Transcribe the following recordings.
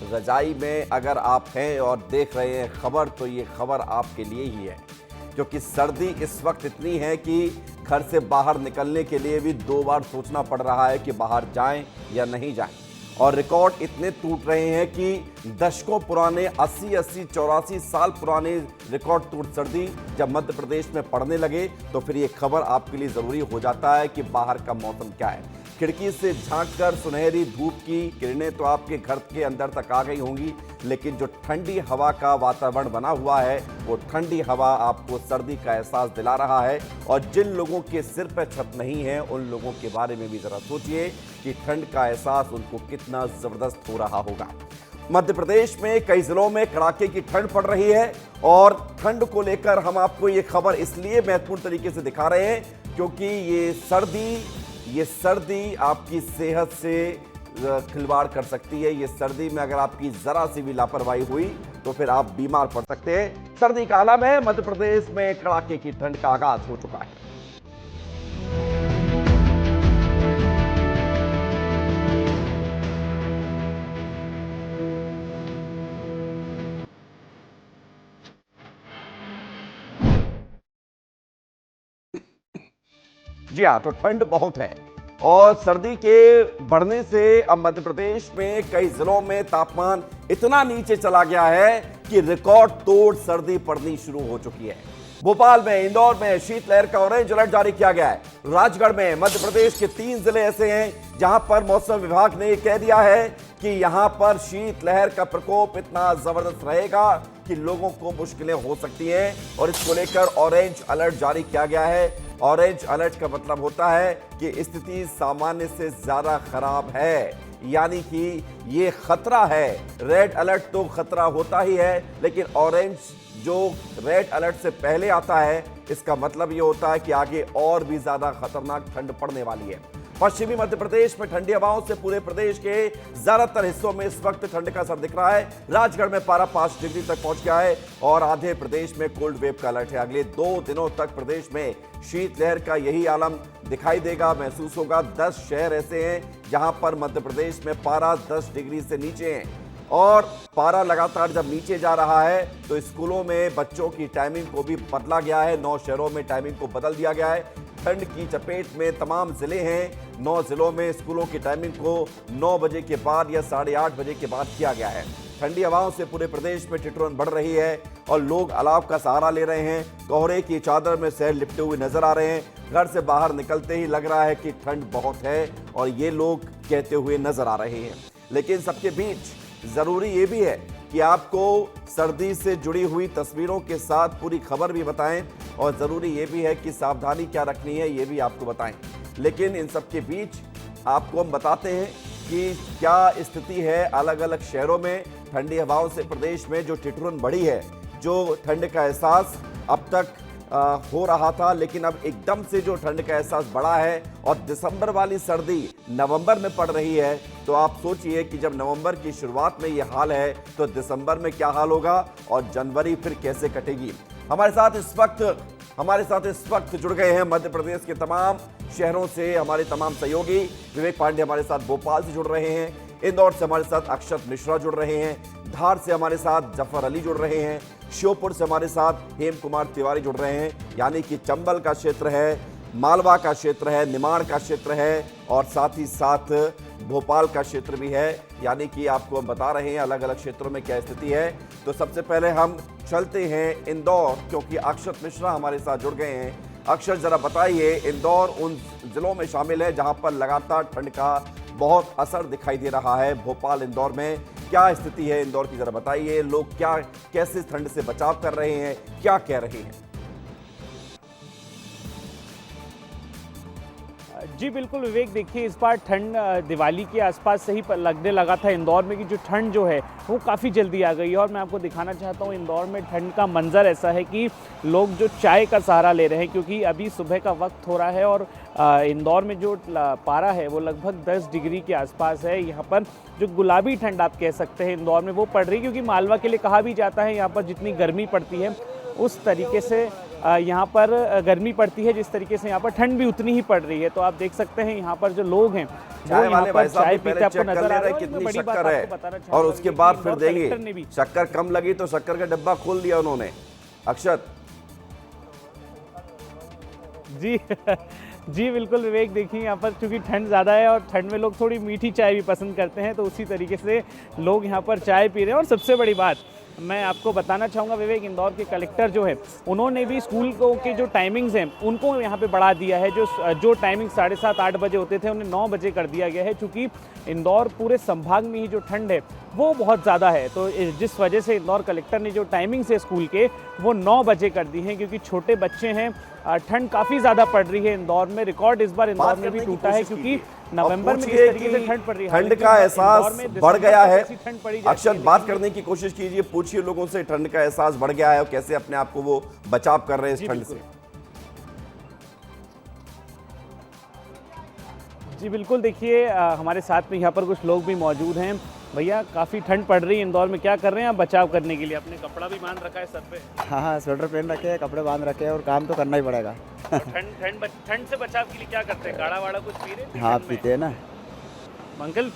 रजाई में अगर आप हैं और देख रहे हैं खबर, तो ये खबर आपके लिए ही है, क्योंकि सर्दी इस वक्त इतनी है कि घर से बाहर निकलने के लिए भी 2 बार सोचना पड़ रहा है कि बाहर जाएं या नहीं जाएं। और रिकॉर्ड इतने टूट रहे हैं कि दशकों पुराने 80-80, 84 साल पुराने रिकॉर्ड टूट सर्दी जब मध्य प्रदेश में पड़ने लगे, तो फिर ये खबर आपके लिए ज़रूरी हो जाता है कि बाहर का मौसम क्या है। खिड़की से झांककर सुनहरी धूप की किरणें तो आपके घर के अंदर तक आ गई होंगी, लेकिन जो ठंडी हवा का वातावरण बना हुआ है, वो ठंडी हवा आपको सर्दी का एहसास दिला रहा है। और जिन लोगों के सिर पर छत नहीं है, उन लोगों के बारे में भी जरा सोचिए कि ठंड का एहसास उनको कितना जबरदस्त हो रहा होगा। मध्य प्रदेश में कई जिलों में कड़ाके की ठंड पड़ रही है, और ठंड को लेकर हम आपको ये खबर इसलिए महत्वपूर्ण तरीके से दिखा रहे हैं क्योंकि ये सर्दी आपकी सेहत से खिलवाड़ कर सकती है। ये सर्दी में अगर आपकी जरा सी भी लापरवाही हुई तो फिर आप बीमार पड़ सकते हैं। सर्दी का आलम है, मध्य प्रदेश में कड़ाके की ठंड का आगाज हो चुका है। जी हाँ, तो ठंड बहुत है और सर्दी के बढ़ने से अब मध्य प्रदेश में कई जिलों में तापमान इतना नीचे चला गया है कि रिकॉर्ड तोड़ सर्दी पड़नी शुरू हो चुकी है। भोपाल में, इंदौर में शीतलहर का ऑरेंज अलर्ट जारी किया गया है। राजगढ़ में, मध्य प्रदेश के 3 जिले ऐसे हैं जहां पर मौसम विभाग ने कह दिया है कि यहां पर शीतलहर का प्रकोप इतना जबरदस्त रहेगा कि लोगों को मुश्किलें हो सकती हैं, और इसको लेकर ऑरेंज अलर्ट जारी किया गया है। ऑरेंज अलर्ट का मतलब होता है कि स्थिति सामान्य से ज्यादा खराब है, यानी कि ये खतरा है। रेड अलर्ट तो खतरा होता ही है, लेकिन ऑरेंज जो रेड अलर्ट से पहले आता है, इसका मतलब ये होता है कि आगे और भी ज्यादा खतरनाक ठंड पड़ने वाली है। पश्चिमी मध्य प्रदेश में ठंडी हवाओं से पूरे प्रदेश के ज्यादातर हिस्सों में इस वक्त ठंड का असर दिख रहा है। राजगढ़ में पारा 5 डिग्री तक पहुंच गया है और आधे प्रदेश में कोल्ड वेव का अलर्ट है। अगले 2 दिनों तक प्रदेश में शीतलहर का यही आलम दिखाई देगा, महसूस होगा। 10 शहर ऐसे हैं जहां पर मध्य प्रदेश में पारा 10 डिग्री से नीचे है, और पारा लगातार जब नीचे जा रहा है तो स्कूलों में बच्चों की टाइमिंग को भी बदला गया है। 9 शहरों में टाइमिंग को बदल दिया गया है। ठंड की चपेट में तमाम जिले हैं। 9 जिलों में स्कूलों की टाइमिंग को 9 बजे के बाद या 8:30 बजे के बाद किया गया है। ठंडी हवाओं से पूरे प्रदेश में ठिठुरन बढ़ रही है और लोग अलाव का सहारा ले रहे हैं। कोहरे की चादर में शहर लिपटे हुए नजर आ रहे हैं। घर से बाहर निकलते ही लग रहा है कि ठंड बहुत है, और ये लोग कहते हुए नजर आ रहे हैं। लेकिन सबके बीच जरूरी ये भी है कि आपको सर्दी से जुड़ी हुई तस्वीरों के साथ पूरी खबर भी बताएं, और जरूरी ये भी है कि सावधानी क्या रखनी है ये भी आपको बताएं। लेकिन इन सब के बीच आपको हम बताते हैं कि क्या स्थिति है अलग अलग शहरों में। ठंडी हवाओं से प्रदेश में जो ठिठुरन बढ़ी है, जो ठंड का एहसास अब तक हो रहा था, लेकिन अब एकदम से जो ठंड का एहसास बढ़ा है, और दिसंबर वाली सर्दी नवंबर में पड़ रही है, तो आप सोचिए कि जब नवंबर की शुरुआत में ये हाल है तो दिसंबर में क्या हाल होगा, और जनवरी फिर कैसे कटेगी। हमारे साथ इस वक्त जुड़ गए हैं मध्य प्रदेश के तमाम शहरों से हमारे तमाम सहयोगी। विवेक पांडे हमारे साथ भोपाल से जुड़ रहे हैं, इंदौर से हमारे साथ अक्षत मिश्रा जुड़ रहे हैं, धार से हमारे साथ जफर अली जुड़ रहे हैं, श्योपुर से हमारे साथ हेम कुमार तिवारी जुड़ रहे हैं। यानी कि चंबल का क्षेत्र है, मालवा का क्षेत्र है, निमाड़ का क्षेत्र है, और साथ ही साथ भोपाल का क्षेत्र भी है। यानी कि आपको हम बता रहे हैं अलग अलग क्षेत्रों में क्या स्थिति है। तो सबसे पहले हम चलते हैं इंदौर, क्योंकि अक्षत मिश्रा हमारे साथ जुड़ गए हैं। अक्षत, जरा बताइए, इंदौर उन जिलों में शामिल है जहां पर लगातार ठंड का बहुत असर दिखाई दे रहा है। भोपाल, इंदौर में क्या स्थिति है इंदौर की, जरा बताइए। लोग कैसे ठंड से बचाव कर रहे हैं, क्या कह रहे हैं? जी बिल्कुल विवेक, देखिए इस बार ठंड दिवाली के आसपास से ही लगने लगा था इंदौर में कि जो ठंड जो है वो काफ़ी जल्दी आ गई है। और मैं आपको दिखाना चाहता हूँ इंदौर में ठंड का मंजर ऐसा है कि लोग जो चाय का सहारा ले रहे हैं, क्योंकि अभी सुबह का वक्त हो रहा है और इंदौर में जो पारा है वो लगभग 10 डिग्री के आसपास है। यहाँ पर जो गुलाबी ठंड आप कह सकते हैं इंदौर में वो पड़ रही है, क्योंकि मालवा के लिए कहा भी जाता है यहाँ पर जितनी गर्मी पड़ती है उस तरीके से यहाँ पर गर्मी पड़ती है, जिस तरीके से यहाँ पर ठंड भी उतनी ही पड़ रही है। तो आप देख सकते हैं यहाँ पर जो लोग हैं वो चाय यहाँ वाले पर भाई साहब चाय भी पहले पीते आपको चेक कर नजर ले आ रहे रहा हैं है। कितनी बड़ी बात शक्कर आपको बताना है चाहूंगा और उसके कि बाद फिर इंदौर कलेक्टर ने देंगे। भी शक्कर कम लगी तो शक्कर का डब्बा खोल दिया उन्होंने। अक्षत जी जी बिल्कुल विवेक, देखिए यहाँ पर क्योंकि ठंड ज़्यादा है और ठंड में लोग थोड़ी मीठी चाय भी पसंद करते हैं, तो उसी तरीके से लोग यहाँ पर चाय पी रहे हैं। और सबसे बड़ी बात मैं आपको बताना चाहूँगा विवेक, इंदौर के कलेक्टर जो है उन्होंने भी स्कूल को के जो टाइमिंग्स हैं उनको यहाँ पे बढ़ा दिया है। जो टाइमिंग 7:30-8 बजे होते थे उन्हें 9 बजे कर दिया गया है, क्योंकि इंदौर पूरे संभाग में ही जो ठंड है वो बहुत ज़्यादा है। तो जिस वजह से इंदौर कलेक्टर ने जो टाइमिंग्स है स्कूल के वो 9 बजे कर दी हैं, क्योंकि छोटे बच्चे हैं। ठंड काफ़ी ज़्यादा पड़ रही है इंदौर में, रिकॉर्ड इस बार इंदौर में भी टूटा है, क्योंकि नवंबर में जिस तरीके से ठंड पड़ रही है, ठंड का एहसास बढ़ गया है। अक्षत बात करने की कोशिश कीजिए, पूछिए लोगों से ठंड का एहसास बढ़ गया है और कैसे अपने आप को वो बचाव कर रहे हैं इस ठंड से। जी बिल्कुल, देखिए हमारे साथ में यहाँ पर कुछ लोग भी मौजूद हैं। भैया काफ़ी ठंड पड़ रही है इंदौर में, क्या कर रहे हैं आप बचाव करने के लिए? आपने कपड़ा भी बांध रखा है सर पे? हाँ, स्वेटर पहन रखे हैं, कपड़े बांध रखे हैं और काम तो करना ही पड़ेगा। ठंड से बचाव के लिए क्या करते हैं? काढ़ा वाड़ा कुछ पी रहे हैं? हाँ, पीते हैं ना। अंकल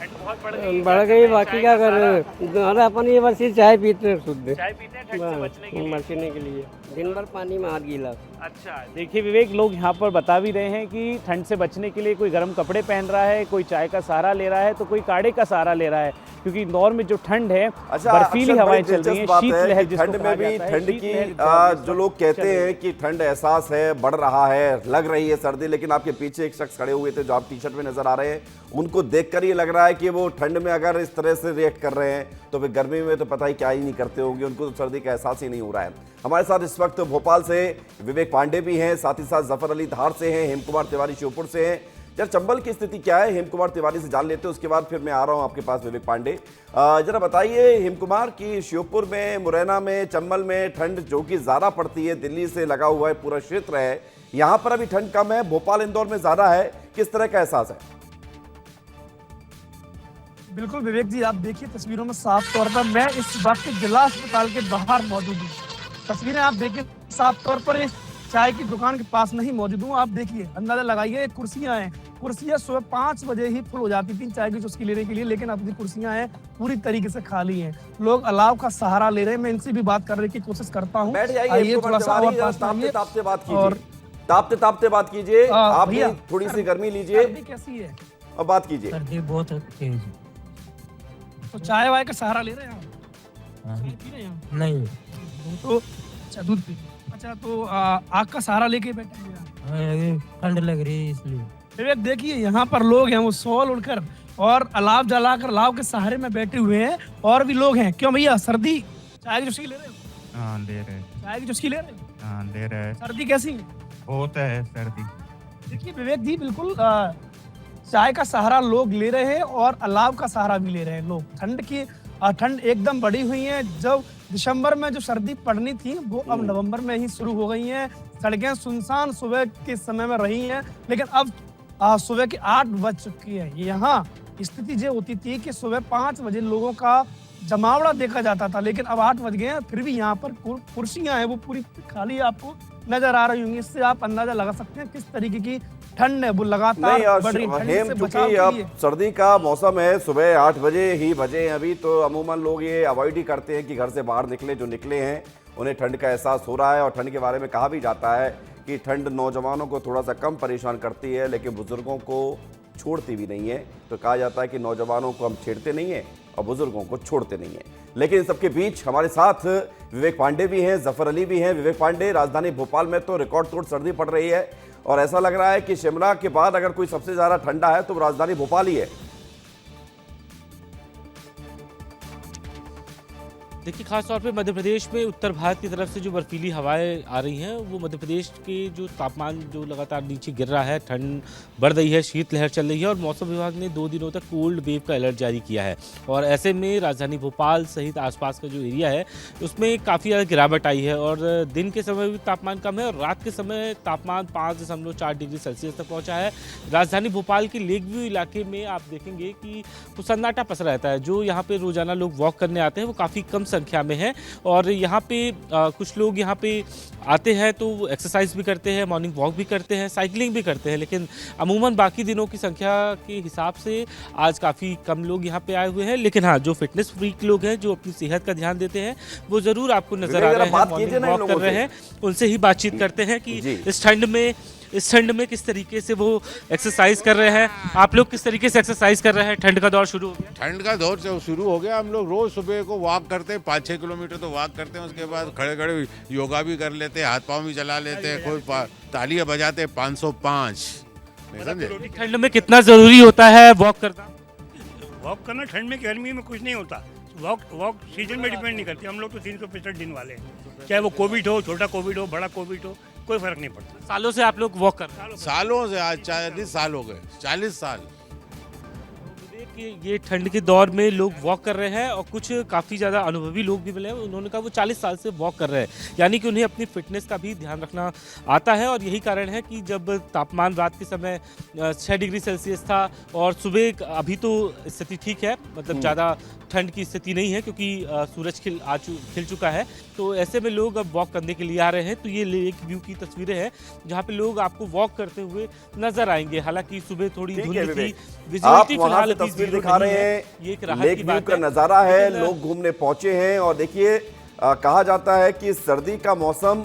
ठंड बहुत बढ़ गई, बाकी क्या कर रहे हैं? अरे अपन ये बस चाय पीते हैं, शुद्ध चाय पीते हैं ठंड से बचने के लिए? दिन भर पानी में हाथ गीला। अच्छा, देखिए विवेक, लोग यहाँ पर बता भी रहे हैं कि ठंड से बचने के लिए कोई गर्म कपड़े पहन रहा है, कोई चाय का सहारा ले रहा है, तो कोई काढ़े का सहारा ले रहा है, क्योंकि इंदौर में जो ठंड है, बर्फीली हवाएं चल रही हैं, शीतलहर जिसको ठंड में भी ठंड की जो लोग कहते हैं कि ठंड एहसास है, बढ़ रहा है, लग रही है सर्दी, लेकिन आपके पीछे एक शख्स खड़े हुए थे जो आप टी शर्ट में नजर आ रहे हैं, उनको देखकर ये लग रहा है कि वो ठंड में अगर इस तरह से रिएक्ट कर रहे हैं तो फिर गर्मी में तो पता ही क्या ही नहीं करते होंगे, उनको तो सर्दी का एहसास ही नहीं हो रहा है। हमारे साथ इस वक्त भोपाल से विवेक पांडे भी हैं, साथ ही साथ जफर अली धार से हैं, हेम कुमार तिवारी श्योपुर से हैं। जरा चंबल की स्थिति क्या है, हेम कुमार तिवारी से जान लेते हैं, उसके बाद फिर मैं आ रहा हूं आपके पास विवेक पांडे। जरा बताइए हेम कुमार की श्योपुर में, मुरैना में, चंबल में ठंड जो कि ज्यादा पड़ती है, दिल्ली से लगा हुआ है पूरा क्षेत्र है, यहाँ पर अभी ठंड कम है, भोपाल इंदौर में ज्यादा है, किस तरह का एहसास है? बिल्कुल विवेक जी, आप देखिए तस्वीरों में साफ तौर पर मैं इस वक्त जिला अस्पताल के बाहर मौजूद हूँ। तस्वीरें आप देखिए साफ तौर पर इस चाय की दुकान के पास नहीं मौजूद हूँ। आप देखिए, अंदाजा लगाइए, कुर्सियां हैं, कुर्सियां सुबह 5 बजे ही फुल हो जाती थी चाय की चुस्की लेने के लिए, लेकिन अब कुर्सियां हैं पूरी तरीके से खाली हैं। लोग अलाव का सहारा ले रहे हैं। मैं इनसे भी बात करने की कोशिश करता हूँ। थोड़ा सा तापते बात कीजिए, तापते बात कीजिए, आप भी थोड़ी सी गर्मी लीजिए। कैसी है और बात कीजिए। सर्दी बहुत तेज है। तो चाय वाय का सहारा ले रहे हैं आप? पी रहे हैं? नहीं तो अच्छा, दूध पी। अच्छा, तो आग का सहारा लेके बैठे हैं? ठंड लग रही है इसलिए। विवेक देखिए, यहाँ पर लोग हैं वो शॉल उड़कर और अलाव जलाकर अलाव के सहारे में बैठे हुए हैं, और भी लोग हैं। क्यों भैया, सर्दी चाय की चुस्की ले रहे हो? हाँ, ले रहे। चाय की चुस्की ले रहे हो? हाँ, ले रहे। सर्दी कैसी है? बहुत है सर्दी। देखिए विवेक जी, बिल्कुल चाय का सहारा लोग ले रहे हैं और अलाव का सहारा भी ले रहे हैं लोग। ठंड एकदम बढ़ी हुई है। जब दिसंबर में जो सर्दी पड़नी थी वो अब नवंबर में ही शुरू हो गई हैं। सड़कें सुनसान सुबह के समय में रही हैं, लेकिन अब सुबह के 8 बज चुकी है। यहाँ स्थिति ये होती थी कि सुबह 5 बजे लोगों का जमावड़ा देखा जाता था, लेकिन अब 8 बज गए हैं, फिर भी यहाँ पर कुर्सियां हैं वो पूरी खाली आपको नजर आ रही होंगी। इससे आप अंदाजा लगा सकते हैं किस तरीके की ठंड है वो लगातार बढ़ रही है। चूंकि अब सर्दी का मौसम है, सुबह 8 बजे ही बजे हैं अभी, तो अमूमन लोग ये अवॉइड ही करते हैं कि घर से बाहर निकले। जो निकले हैं उन्हें ठंड का एहसास हो रहा है, और ठंड के बारे में कहा भी जाता है कि ठंड नौजवानों को थोड़ा सा कम परेशान करती है, लेकिन बुजुर्गों को छोड़ती भी नहीं है। तो कहा जाता है कि नौजवानों को हम छेड़ते नहीं हैं और बुजुर्गों को छोड़ते नहीं हैं। लेकिन इन सबके बीच हमारे साथ विवेक पांडे भी हैं, जफर अली भी हैं। विवेक पांडे, राजधानी भोपाल में तो रिकॉर्ड तोड़ सर्दी पड़ रही है, और ऐसा लग रहा है कि शिमला के बाद अगर कोई सबसे ज्यादा ठंडा है तो राजधानी भोपाल ही है। देखिए, खासतौर पे मध्य प्रदेश में उत्तर भारत की तरफ से जो बर्फीली हवाएं आ रही हैं, वो मध्य प्रदेश के जो तापमान जो लगातार नीचे गिर रहा है, ठंड बढ़ रही है, शीतलहर चल रही है, और मौसम विभाग ने 2 दिनों तक कोल्ड वेव का अलर्ट जारी किया है। और ऐसे में राजधानी भोपाल सहित आसपास का जो एरिया है उसमें काफ़ी ज़्यादा गिरावट आई है, और दिन के समय भी तापमान कम है और रात के समय तापमान 5.4 डिग्री सेल्सियस तक पहुँचा है। राजधानी भोपाल के लेक व्यू इलाके में आप देखेंगे कि सन्नाटा पसरा रहता है। जो यहाँ पर रोजाना लोग वॉक करने आते हैं वो काफ़ी कम संख्या में है। और यहाँ पे कुछ लोग यहाँ पे आते हैं तो एक्सरसाइज भी करते हैं, मॉर्निंग वॉक भी करते हैं, साइकिलिंग भी करते हैं, लेकिन अमूमन बाकी दिनों की संख्या के हिसाब से आज काफ़ी कम लोग यहाँ पे आए हुए हैं। लेकिन हाँ, जो फिटनेस फ्रीक लोग हैं, जो अपनी सेहत का ध्यान देते हैं, वो ज़रूर आपको नजर आ रहे हैं, मॉर्निंग वॉक कर रहे हैं। उनसे ही बातचीत करते हैं कि इस ठंड में किस तरीके से वो एक्सरसाइज कर रहे हैं। आप लोग किस तरीके से एक्सरसाइज कर रहे हैं? ठंड का दौर शुरू हो गया। ठंड का दौर से शुरू हो गया। हम लोग रोज सुबह को वॉक करते हैं, 5-6 किलोमीटर तो वॉक करते हैं। उसके बाद खड़े खड़े योगा भी कर लेते हैं, हाथ पाँव भी चला लेते हैं, कोई तालियां बजाते हैं 505। समझे? ठंड में कितना जरूरी होता है वॉक करना? वॉक करना ठंड में, गर्मी में कुछ नहीं होता। वॉक सीजन में डिपेंड नहीं करती। हम लोग तो 365 दिन वाले हैं, चाहे वो कोविड हो, छोटा कोविड हो, बड़ा कोविड हो, कोई फर्क नहीं पड़ता। सालों से आप लोग वॉक कर रहे हैं? सालों से, आज 40 साल हो गए, 40 साल। ये ठंड के दौर में लोग वॉक कर रहे हैं और कुछ काफ़ी ज़्यादा अनुभवी लोग भी मिले हैं। उन्होंने कहा वो 40 साल से वॉक कर रहे हैं, यानी कि उन्हें अपनी फिटनेस का भी ध्यान रखना आता है। और यही कारण है कि जब तापमान रात के समय 6 डिग्री सेल्सियस था और सुबह, अभी तो स्थिति ठीक है, मतलब ज़्यादा ठंड की स्थिति नहीं है क्योंकि सूरज खिल चुका है, तो ऐसे में लोग अब वॉक करने के लिए आ रहे हैं। तो ये लेक व्यू की तस्वीरें हैं जहाँ पे लोग आपको वॉक करते हुए नजर आएंगे। हालांकि सुबह थोड़ी धुंध थी, विजिबिलिटी फिलहाल अभी तस्वीर दिखा रहे हैं, ये एक राहत लेक की व्यू बात का है। नजारा है, लोग घूमने पहुंचे हैं। और देखिए, कहा जाता है कि सर्दी का मौसम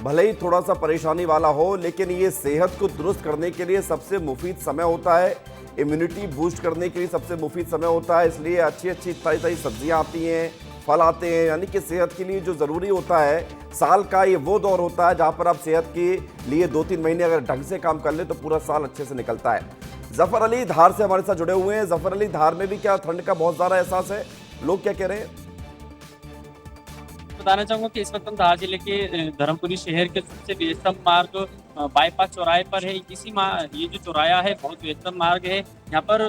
भले ही थोड़ा सा परेशानी वाला हो, लेकिन ये सेहत को दुरुस्त करने के लिए सबसे मुफीद समय होता है, इम्यूनिटी बूस्ट करने के लिए सबसे मुफीद समय होता है। इसलिए अच्छी अच्छी ताज़ी सब्जियां आती हैं, फल आते हैं, यानी कि सेहत के लिए जो ज़रूरी होता है, साल का ये वो दौर होता है जहां पर आप सेहत के लिए 2-3 महीने अगर ढंग से काम कर ले तो पूरा साल अच्छे से निकलता है। जफर अली धार से हमारे साथ जुड़े हुए हैं। जफर अली, धार में भी क्या ठंड का बहुत ज़्यादा एहसास है? लोग क्या कह रहे हैं? बताना चाहूंगा कि इस वक्त हम धार जिले के धर्मपुरी शहर के सबसे व्यस्तम मार्ग बाईपास चौराहे पर है। ये जो चौराहा है बहुत व्यस्तम मार्ग है। यहाँ पर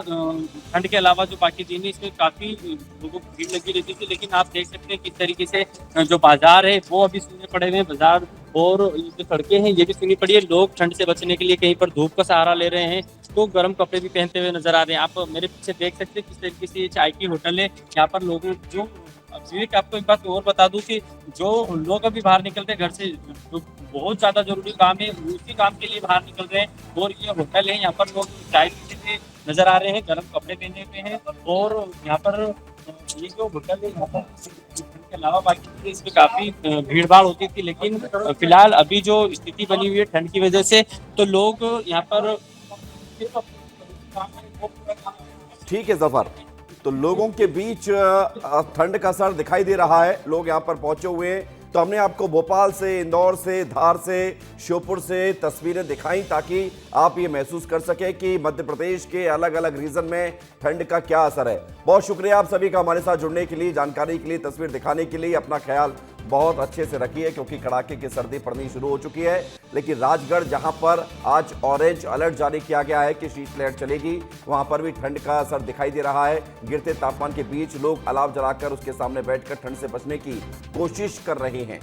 ठंड के अलावा जो बाकी दिन है इसमें काफी लोगों को भीड़ लगी रहती थी, लेकिन आप देख सकते हैं किस तरीके से जो बाजार है वो अभी सूने पड़े हुए हैं। बाजार और ये जो सड़कें हैं ये भी सूनी पड़ी है। लोग ठंड से बचने के लिए कहीं पर धूप का सहारा ले रहे हैं, तो गर्म कपड़े भी पहनते हुए नजर आ रहे हैं। आप मेरे पीछे देख सकते हैं किस तरीके से ये चाय की होटल है। यहाँ पर लोगों जो आपको एक बात और बता दूं कि जो लोग अभी बाहर निकलते हैं घर से, जो बहुत ज्यादा जरूरी काम है उसी काम के लिए बाहर निकल रहे हैं। और ये होटल है, यहाँ पर लोग चाय पीते हुए नजर आ रहे हैं, गर्म कपड़े पहने हुए हैं। और यहाँ पर ये जो होटल है, यहाँ पर के अलावा बाकी इसमें काफी भीड़ भाड़ होती थी, लेकिन फिलहाल अभी जो स्थिति बनी हुई है ठंड की वजह से, तो लोग यहाँ पर ठीक है जफर, तो लोगों के बीच ठंड का असर दिखाई दे रहा है, लोग यहाँ पर पहुंचे हुए हैं। तो हमने आपको भोपाल से, इंदौर से, धार से, श्योपुर से तस्वीरें दिखाई ताकि आप ये महसूस कर सकें कि मध्य प्रदेश के अलग अलग रीजन में ठंड का क्या असर है। बहुत शुक्रिया आप सभी का हमारे साथ जुड़ने के लिए, जानकारी के लिए, तस्वीर दिखाने के लिए। अपना ख्याल बहुत अच्छे से रखिए क्योंकि कड़ाके की सर्दी पड़नी शुरू हो चुकी है। लेकिन राजगढ़ जहां पर आज ऑरेंज अलर्ट जारी किया गया है कि शीतलहर चलेगी, वहां पर भी ठंड का असर दिखाई दे रहा है। गिरते तापमान के बीच लोग अलाव जलाकर उसके सामने बैठकर ठंड से बचने की कोशिश कर रहे हैं।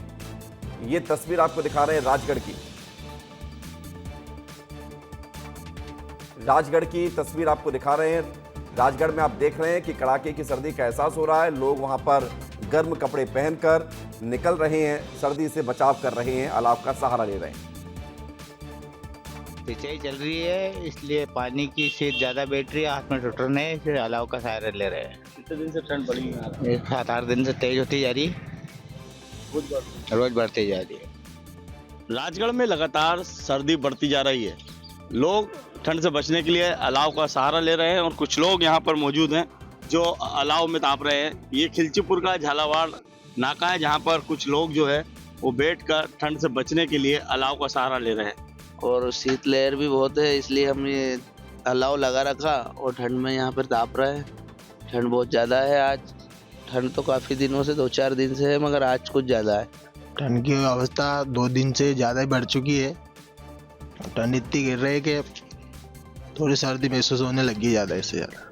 ये तस्वीर आपको दिखा रहे हैं राजगढ़ की। राजगढ़ की तस्वीर आपको दिखा रहे हैं। राजगढ़ में आप देख रहे हैं कि कड़ाके की सर्दी का एहसास हो रहा है। लोग वहां पर गर्म कपड़े पहनकर निकल रहे हैं, सर्दी से बचाव कर रहे हैं, अलाव का सहारा ले रहे हैं। सिंचाई चल रही है इसलिए पानी की शीत ज्यादा बैठ रही है, हाथ में टूट रहे हैं, फिर अलाव का सहारा ले रहे हैं। कितने दिन से ठंड बढ़ी है? 7-8 दिन से तेज होती जा रही है, रोज बढ़ती जा रही है। राजगढ़ में लगातार सर्दी बढ़ती जा रही है। लोग ठंड से बचने के लिए अलाव का सहारा ले रहे हैं और कुछ लोग यहाँ पर मौजूद हैं जो अलाव में ताप रहे हैं। ये खिलचीपुर का झालावाड़ नाका है जहाँ पर कुछ लोग जो है वो बैठकर ठंड से बचने के लिए अलाव का सहारा ले रहे हैं। और शीतलहर भी बहुत है इसलिए हम ये अलाव लगा रखा और ठंड में यहाँ पर ताप रहा है। ठंड बहुत ज़्यादा है आज, ठंड तो काफ़ी दिनों से 2-4 दिन से है मगर आज कुछ ज़्यादा है। ठंड की अवस्था 2 दिन से ज़्यादा ही बढ़ चुकी है। ठंड इतनी गिर रही है कि थोड़ी सर्दी महसूस होने लगी ज़्यादा, इससे ज़्यादा।